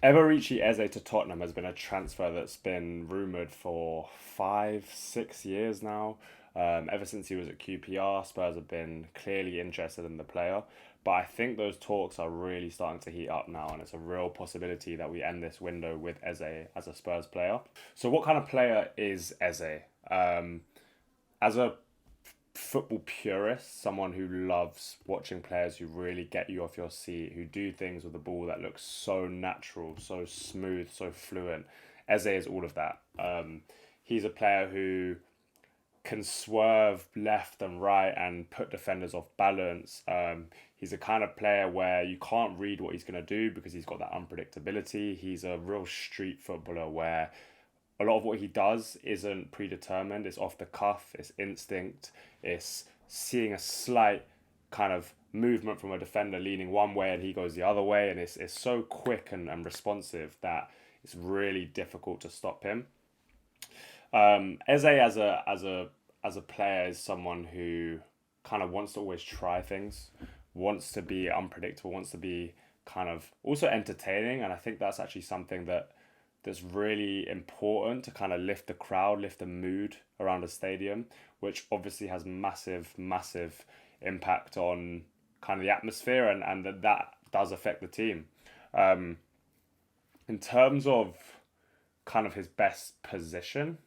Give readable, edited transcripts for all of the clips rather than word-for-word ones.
Eberechi Eze to Tottenham has been a transfer that's been rumoured for 5, 6 years now. Ever since he was at QPR, Spurs have been clearly interested in the player. But I think those talks are really starting to heat up now, and it's a real possibility that we end this window with Eze as a Spurs player. So, what kind of player is Eze? As a football purist, someone who loves watching players who really get you off your seat, who do things with the ball that looks so natural, so smooth, so fluent. Eze is all of that. He's a player who can swerve left and right and put defenders off balance. He's a kind of player where you can't read what he's going to do because he's got that unpredictability. He's a real street footballer where a lot of what he does isn't predetermined. It's off the cuff. It's instinct. It's seeing a slight kind of movement from a defender leaning one way and he goes the other way, and it's so quick and responsive that it's really difficult to stop him. Eze as a player is someone who kind of wants to always try things, wants to be unpredictable, wants to be kind of also entertaining, and I think that's actually something that's really important to kind of lift the crowd, lift the mood around a stadium, which obviously has massive impact on kind of the atmosphere, and that does affect the team. In terms of kind of his best position,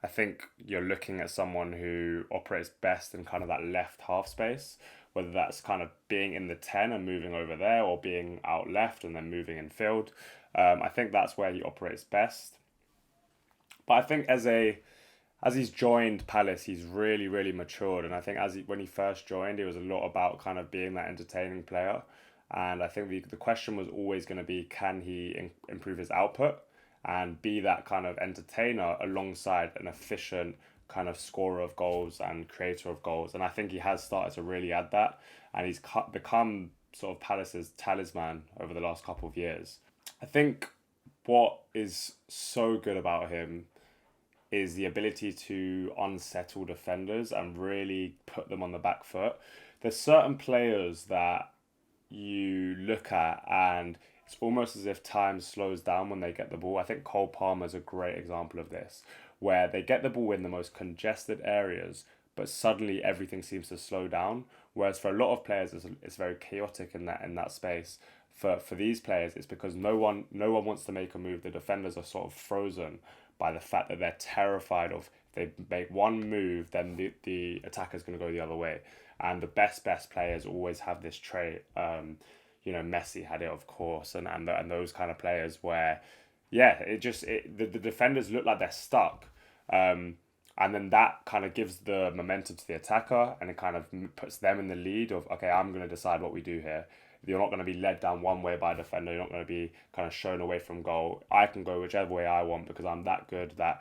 I think you're looking at someone who operates best in kind of that left half space, whether that's kind of being in the 10 and moving over there or being out left and then moving in field. I think that's where he operates best. But I think as he's joined Palace, he's really matured. And I think when he first joined, it was a lot about kind of being that entertaining player. And I think the question was always going to be, can he improve his output and be that kind of entertainer alongside an efficient kind of scorer of goals and creator of goals. And I think he has started to really add that. And he's become sort of Palace's talisman over the last couple of years. I think what is so good about him is the ability to unsettle defenders and really put them on the back foot. There's certain players that you look at and it's almost as if time slows down when they get the ball. I think Cole Palmer is a great example of this, where they get the ball in the most congested areas, but suddenly everything seems to slow down. Whereas for a lot of players, it's very chaotic in that space. For these players, it's because no one wants to make a move. The defenders are sort of frozen by the fact that they're terrified of, if they make one move, then the attacker's going to go the other way. And the best players always have this trait. Messi had it, of course, and those kind of players where, yeah, the defenders look like they're stuck. And then that kind of gives the momentum to the attacker, and it kind of puts them in the lead of, okay, I'm going to decide what we do here. You're not going to be led down one way by a defender. You're not going to be kind of shown away from goal. I can go whichever way I want because I'm that good that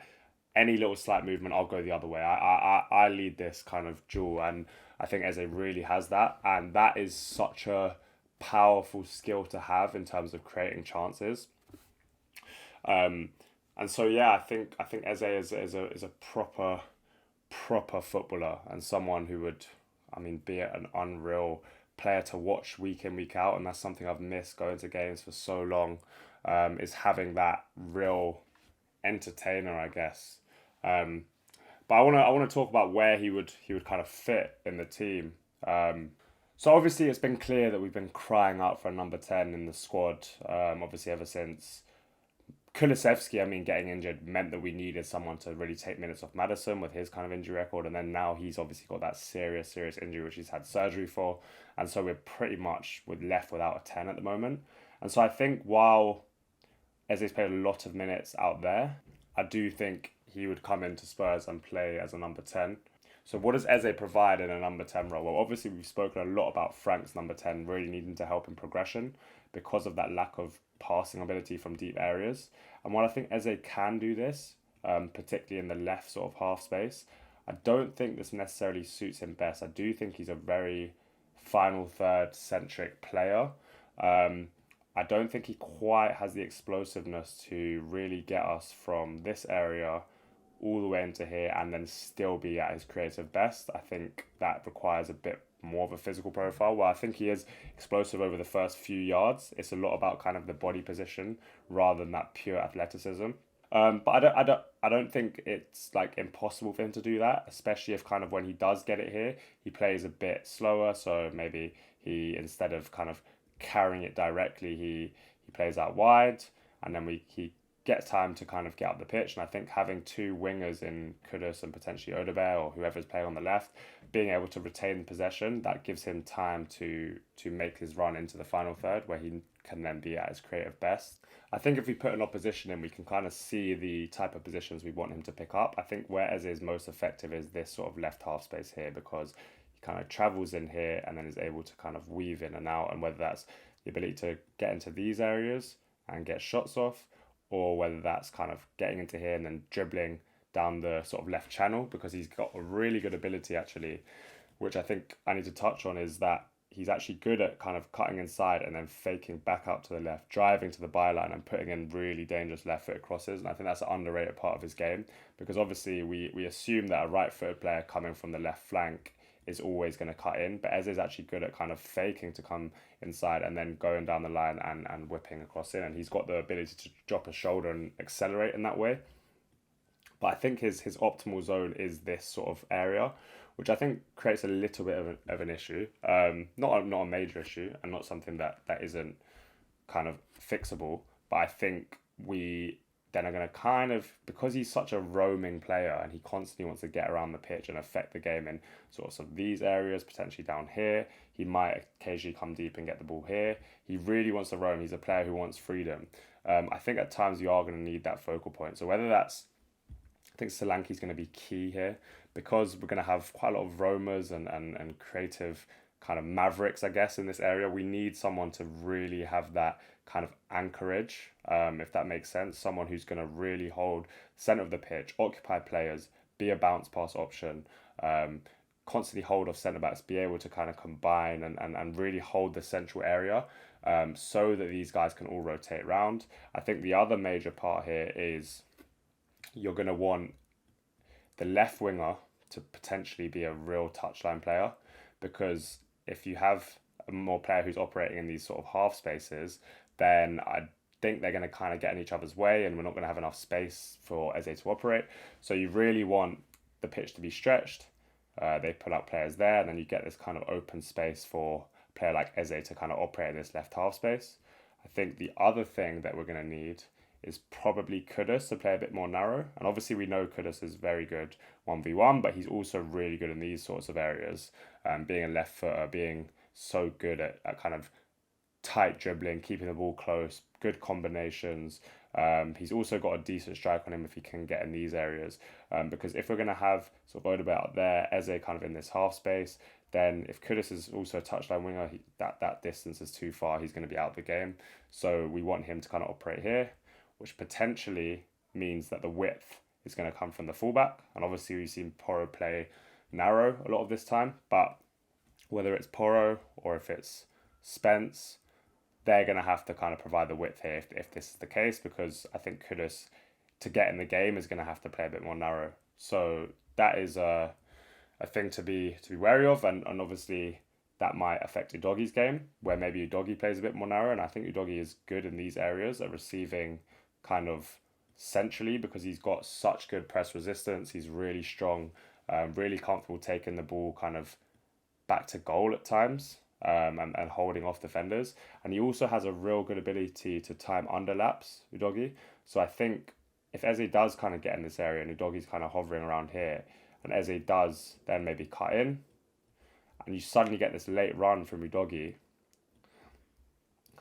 any little slight movement, I'll go the other way. I lead this kind of duel, and I think Eze really has that, and that is such a powerful skill to have in terms of creating chances. And so yeah, I think Eze is a proper footballer and someone who would, I mean, be an unreal player to watch week in, week out, and that's something I've missed going to games for so long, is having that real entertainer, I guess. But I wanna talk about where he would kind of fit in the team. So obviously it's been clear that we've been crying out for a number 10 in the squad, obviously ever since Kulusevski, getting injured meant that we needed someone to really take minutes off Maddison with his kind of injury record. And then now he's obviously got that serious injury, which he's had surgery for. And so we're left without a 10 at the moment. And so I think while Eze's played a lot of minutes out there, I do think he would come into Spurs and play as a number 10. So what does Eze provide in a number 10 role? Well, obviously we've spoken a lot about Frank's number 10 really needing to help in progression because of that lack of passing ability from deep areas. And while I think Eze can do this, particularly in the left sort of half space, I don't think this necessarily suits him best. I do think he's a very final third centric player. I don't think he quite has the explosiveness to really get us from this area all the way into here and then still be at his creative best. I think that requires a bit more of a physical profile. While I think he is explosive over the first few yards, it's a lot about kind of the body position rather than that pure athleticism. But I don't think it's like impossible for him to do that, especially if kind of when he does get it here, he plays a bit slower. So maybe he, instead of kind of carrying it directly, he plays out wide, and then he gets time to kind of get up the pitch. And I think having two wingers in Kudus and potentially Odebear or whoever's playing on the left, being able to retain possession, that gives him time to make his run into the final third where he can then be at his creative best. I think if we put an opposition in, we can kind of see the type of positions we want him to pick up. I think where Eze is most effective is this sort of left half space here, because he kind of travels in here and then is able to kind of weave in and out, and whether that's the ability to get into these areas and get shots off, or whether that's kind of getting into here and then dribbling down the sort of left channel, because he's got a really good ability actually, which I think I need to touch on, is that he's actually good at kind of cutting inside and then faking back out to the left, driving to the byline and putting in really dangerous left-footed crosses. And I think that's an underrated part of his game, because obviously we assume that a right-footed player coming from the left flank is always going to cut in, but Eze is actually good at kind of faking to come inside and then going down the line and whipping across in, and he's got the ability to drop a shoulder and accelerate in that way. But I think his optimal zone is this sort of area, which I think creates a little bit of an issue. Not a major issue, and not something that isn't kind of fixable. But I think we then are going to kind of, because he's such a roaming player and he constantly wants to get around the pitch and affect the game in sort of some of these areas, potentially down here. He might occasionally come deep and get the ball here. He really wants to roam. He's a player who wants freedom. I think at times you are going to need that focal point. So whether that's, I think Solanke's going to be key here, because we're going to have quite a lot of roamers and creative kind of mavericks, I guess, in this area. We need someone to really have that kind of anchorage, if that makes sense. Someone who's going to really hold the centre of the pitch, occupy players, be a bounce pass option, constantly hold off centre backs, be able to kind of combine and really hold the central area, so that these guys can all rotate around. I think the other major part here is you're going to want the left winger to potentially be a real touchline player, because if you have a more player who's operating in these sort of half spaces, then I think they're going to kind of get in each other's way and we're not going to have enough space for Eze to operate. So you really want the pitch to be stretched. They put out players there, and then you get this kind of open space for a player like Eze to kind of operate in this left half space. I think the other thing that we're going to need is probably Kudus to play a bit more narrow. And obviously we know Kudus is very good 1v1, but he's also really good in these sorts of areas. Being a left footer, being so good at kind of tight dribbling, keeping the ball close, good combinations. He's also got a decent strike on him if he can get in these areas. Because if we're going to have sort of Odebear out there, Eze kind of in this half space, then if Kudus is also a touchline winger, that distance is too far. He's going to be out of the game. So we want him to kind of operate here, which potentially means that the width is going to come from the fullback. And obviously we've seen Porro play narrow a lot of this time, but whether it's Porro or if it's Spence, they're going to have to kind of provide the width here if this is the case, because I think Kudus, to get in the game, is going to have to play a bit more narrow. So that is a thing to be wary of, and obviously that might affect Udogi's game, where maybe Udogi plays a bit more narrow, and I think Udogi is good in these areas at receiving kind of centrally, because he's got such good press resistance. He's really strong, really comfortable taking the ball kind of back to goal at times, and holding off defenders. And he also has a real good ability to time underlaps, Udogi. So I think if Eze does kind of get in this area and Udogi's kind of hovering around here, and Eze does then maybe cut in, and you suddenly get this late run from Udogi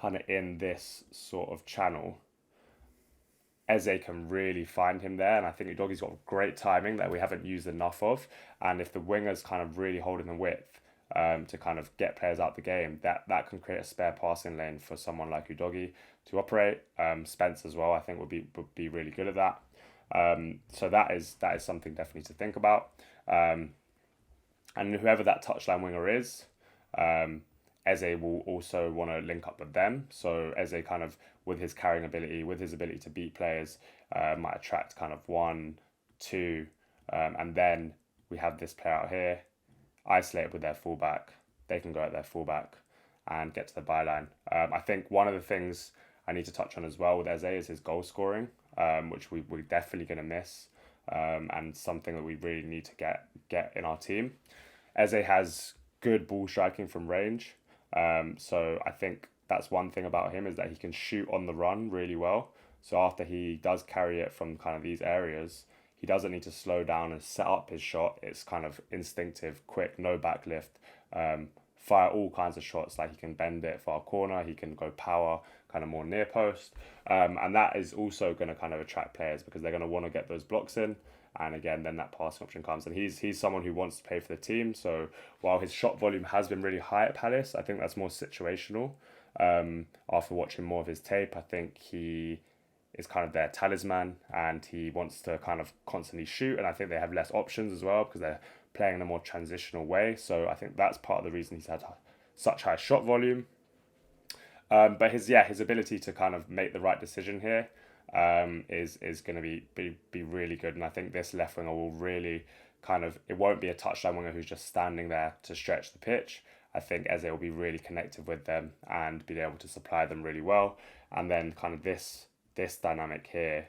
kind of in this sort of channel, Eze can really find him there. And I think Udogi's got great timing that we haven't used enough of. And if the winger's kind of really holding the width to kind of get players out the game, that can create a spare passing lane for someone like Udogi to operate. Spence as well, I think would be really good at that. So that is something definitely to think about. And whoever that touchline winger is, Eze will also want to link up with them. So Eze kind of, with his carrying ability, with his ability to beat players, might attract kind of 1, 2, and then we have this player out here, isolated with their fullback, they can go at their fullback and get to the byline. I think one of the things I need to touch on as well with Eze is his goal scoring, which we're definitely going to miss, and something that we really need to get in our team. Eze has good ball striking from range, so I think that's one thing about him, is that he can shoot on the run really well. So after he does carry it from kind of these areas, he doesn't need to slow down and set up his shot. It's kind of instinctive, quick, no backlift, fire all kinds of shots. Like he can bend it for our corner, he can go power, kind of more near post. And that is also going to kind of attract players because they're going to want to get those blocks in. And again, then that passing option comes. And he's someone who wants to play for the team. So while his shot volume has been really high at Palace, I think that's more situational. After watching more of his tape, I think he is kind of their talisman, and he wants to kind of constantly shoot. And I think they have less options as well because they're playing in a more transitional way. So I think that's part of the reason he's had such high shot volume. But his ability to kind of make the right decision here is going to be really good. And I think this left winger will really kind of, it won't be a touchline winger who's just standing there to stretch the pitch. I think Eze will be really connected with them and be able to supply them really well. And then kind of this dynamic here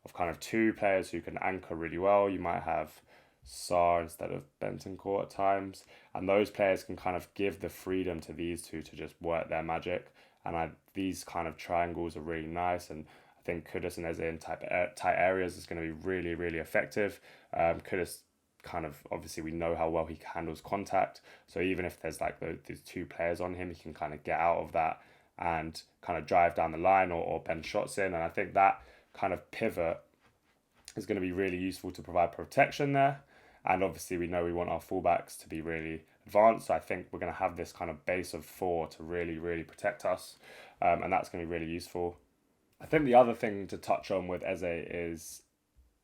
of kind of two players who can anchor really well. You might have Sarr instead of Bentancur at times, and those players can kind of give the freedom to these two to just work their magic. And these kind of triangles are really nice, and I think Kudus and Eze in tight areas is going to be really, really effective. Kudus kind of, obviously we know how well he handles contact, so even if there's like these two players on him, he can kind of get out of that and kind of drive down the line or bend shots in. And I think that kind of pivot is going to be really useful to provide protection there. And obviously we know we want our fullbacks to be really advanced, so I think we're going to have this kind of base of four to really, really protect us, and that's going to be really useful. I think the other thing to touch on with Eze is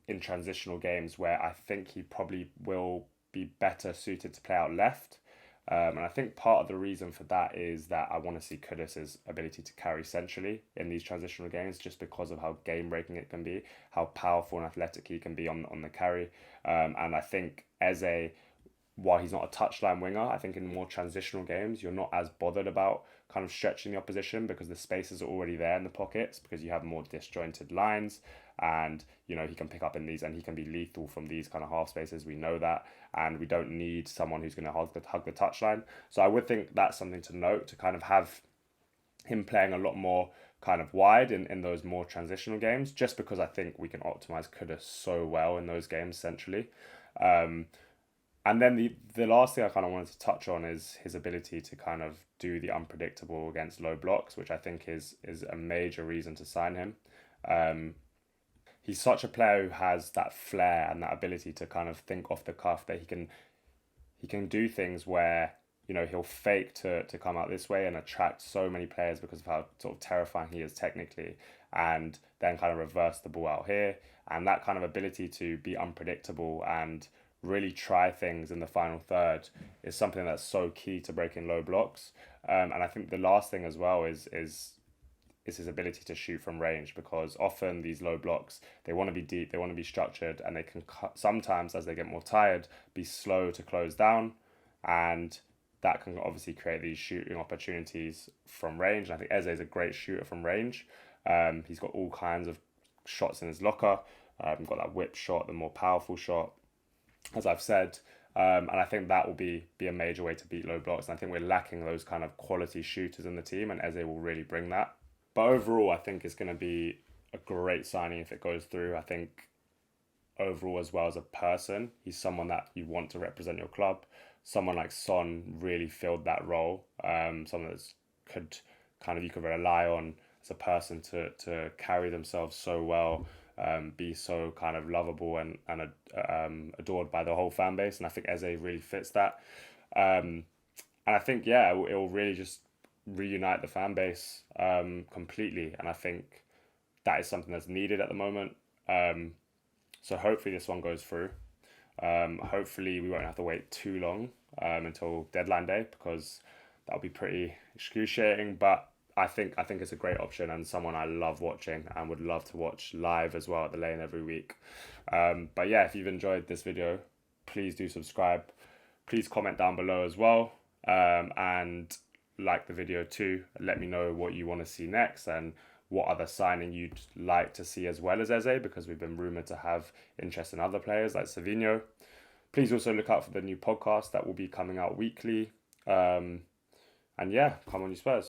in transitional games, where I think he probably will be better suited to play out left. And I think part of the reason for that is that I want to see Kudus' ability to carry centrally in these transitional games, just because of how game-breaking it can be, how powerful and athletic he can be on the carry. And I think Eze, while he's not a touchline winger, I think in more transitional games, you're not as bothered about kind of stretching the opposition because the spaces are already there in the pockets, because you have more disjointed lines, and you know he can pick up in these and he can be lethal from these kind of half spaces. We know that, and we don't need someone who's going to hug the touchline. So I would think that's something to note, to kind of have him playing a lot more kind of wide in those more transitional games, just because I think we can optimize Kudus so well in those games centrally. And then the last thing I kind of wanted to touch on is his ability to kind of do the unpredictable against low blocks, which I think is a major reason to sign him. He's such a player who has that flair and that ability to kind of think off the cuff, that he can do things where, you know, he'll fake to come out this way and attract so many players because of how sort of terrifying he is technically, and then kind of reverse the ball out here. And that kind of ability to be unpredictable and really try things in the final third is something that's so key to breaking low blocks. And I think the last thing as well is his ability to shoot from range, because often these low blocks, they want to be deep, they want to be structured, and they can sometimes, as they get more tired, be slow to close down, and that can obviously create these shooting opportunities from range. And I think Eze is a great shooter from range. He's got all kinds of shots in his locker. Got that whip shot, the more powerful shot, as I've said. And I think that will be a major way to beat low blocks. And I think we're lacking those kind of quality shooters in the team, and Eze will really bring that. But overall, I think it's going to be a great signing if it goes through. I think overall, as well as a person, he's someone that you want to represent your club. Someone like Son really filled that role. Someone that you could rely on as a person to carry themselves so well, be so kind of lovable and adored by the whole fan base. And I think Eze really fits that. And I think, it will really just reunite the fan base completely. And I think that is something that's needed at the moment. So hopefully this one goes through. Hopefully we won't have to wait too long until deadline day, because that'll be pretty excruciating. But I think it's a great option, and someone I love watching and would love to watch live as well at the Lane every week. But yeah, if you've enjoyed this video, please do subscribe. Please comment down below as well. And like the video too. Let me know what you want to see next and what other signing you'd like to see as well as Eze, because we've been rumoured to have interest in other players like Savinho. Please also look out for the new podcast that will be coming out weekly. And yeah, come on, you Spurs.